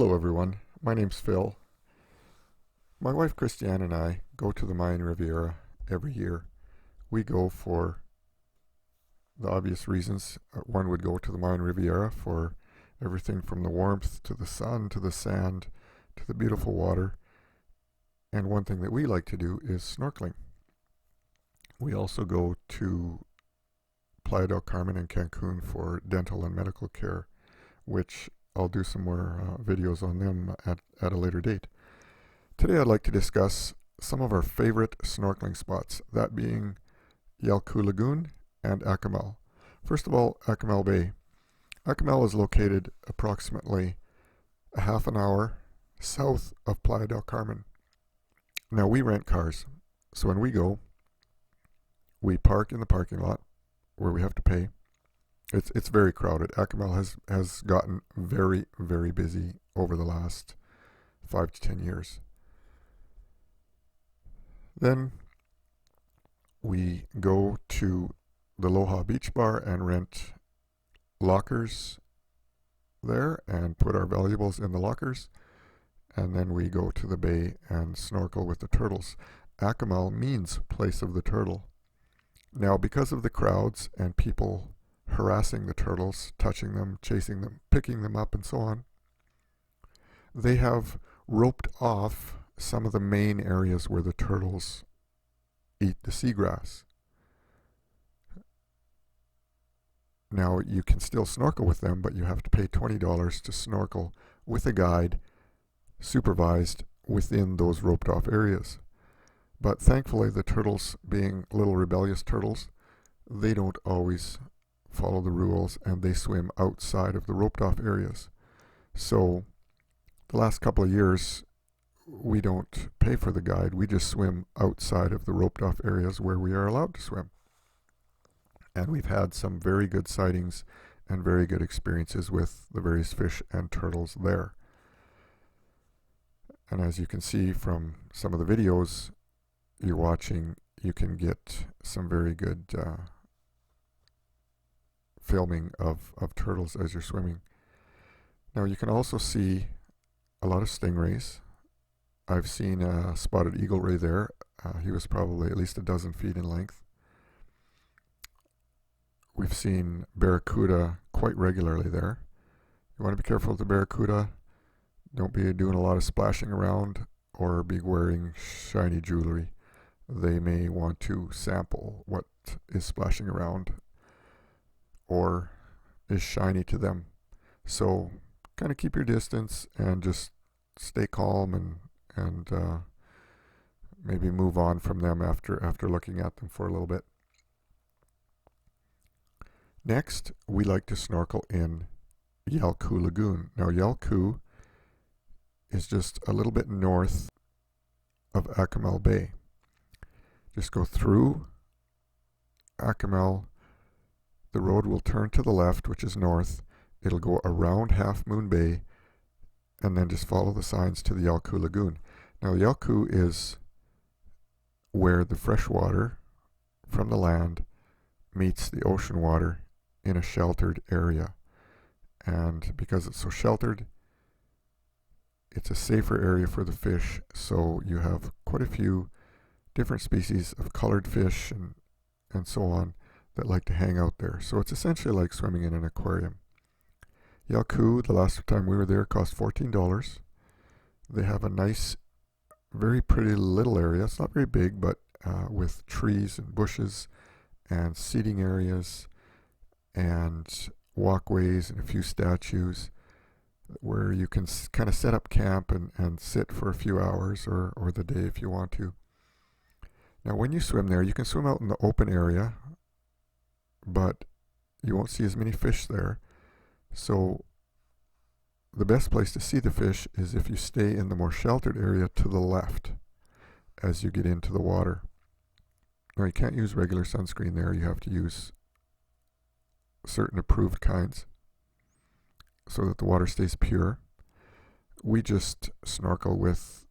Hello everyone, my name's Phil. My wife Christiane and I go to the Mayan Riviera every year. We go for the obvious reasons. One would go to the Mayan Riviera for everything from the warmth to the sun to the sand to the beautiful water. And one thing that we like to do is snorkeling. We also go to Playa del Carmen and Cancun for dental and medical care, which I'll do some more videos on them at a later date. Today I'd like to discuss some of our favorite snorkeling spots, that being Yalku Lagoon and Akumal. First of all, Akumal Bay. Akumal is located approximately a half an hour south of Playa del Carmen. Now we rent cars, so when we go, we park in the parking lot where we have to pay. It's very crowded. Akumal has gotten very, very busy over the last 5 to 10 years. Then we go to the Aloha Beach Bar and rent lockers there and put our valuables in the lockers. And then we go to the bay and snorkel with the turtles. Akumal means place of the turtle. Now, because of the crowds and people harassing the turtles, touching them, chasing them, picking them up, and so on, they have roped off some of the main areas where the turtles eat the seagrass. Now, you can still snorkel with them, but you have to pay $20 to snorkel with a guide supervised within those roped off areas. But thankfully, the turtles, being little rebellious turtles, they don't always follow the rules and they swim outside of the roped off areas. So the last couple of years, we don't pay for the guide. We just swim outside of the roped off areas where we are allowed to swim. And we've had some very good sightings and very good experiences with the various fish and turtles there. And as you can see from some of the videos you're watching, you can get some very good filming of turtles as you're swimming. Now you can also see a lot of stingrays. I've seen a spotted eagle ray there. He was probably at least a dozen feet in length. We've seen barracuda quite regularly there. You want to be careful with the barracuda. Don't be doing a lot of splashing around or be wearing shiny jewelry. They may want to sample what is splashing around or is shiny to them. So kind of keep your distance and just stay calm and maybe move on from them after looking at them for a little bit. Next, we like to snorkel in Yalku Lagoon. Now Yalku is just a little bit north of Akumal Bay. Just go through Akumal. The road will turn to the left, which is north. It'll go around Half Moon Bay and then just follow the signs to the Yalku Lagoon. Now Yalku is where the fresh water from the land meets the ocean water in a sheltered area. And because it's so sheltered, it's a safer area for the fish, so you have quite a few different species of colored fish and so on that like to hang out there. So it's essentially like swimming in an aquarium. Yalku, the last time we were there, cost $14. They have a nice, very pretty little area. It's not very big, but with trees and bushes and seating areas and walkways and a few statues where you can kind of set up camp and sit for a few hours or the day if you want to. Now when you swim there, you can swim out in the open area, but you won't see as many fish there. So the best place to see the fish is if you stay in the more sheltered area to the left as you get into the water. Now you can't use regular sunscreen there. You have to use certain approved kinds so that the water stays pure. We just snorkel with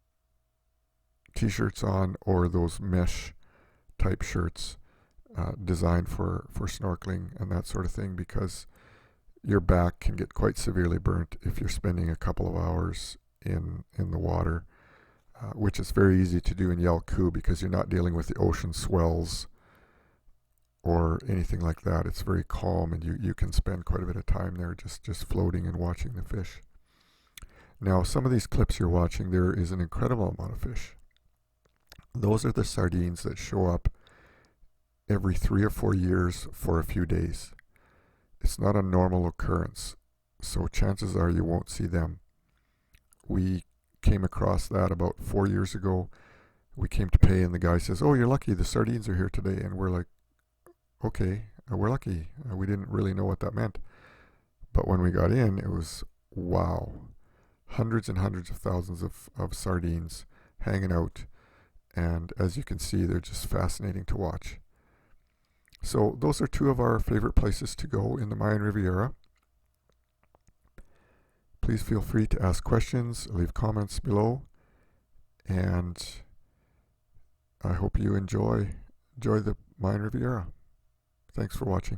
t-shirts on or those mesh type shirts designed for snorkeling and that sort of thing, because your back can get quite severely burnt if you're spending a couple of hours in the water, which is very easy to do in Yalku because you're not dealing with the ocean swells or anything like that. It's very calm, and you can spend quite a bit of time there just floating and watching the fish. Now, some of these clips you're watching, there is an incredible amount of fish. Those are the sardines that show up every 3 or 4 years for a few days. It's not a normal occurrence, so chances are you won't see them. We came across that about 4 years ago. We came to pay, and the guy says, "Oh, you're lucky, the sardines are here today." And we're like, okay, we're lucky. We didn't really know what that meant. But when we got in, it was wow. Hundreds and hundreds of thousands of sardines hanging out. And as you can see, they're just fascinating to watch. So those are 2 of our favorite places to go in the Mayan Riviera. Please feel free to ask questions, leave comments below, and I hope you enjoy the Mayan Riviera. Thanks for watching.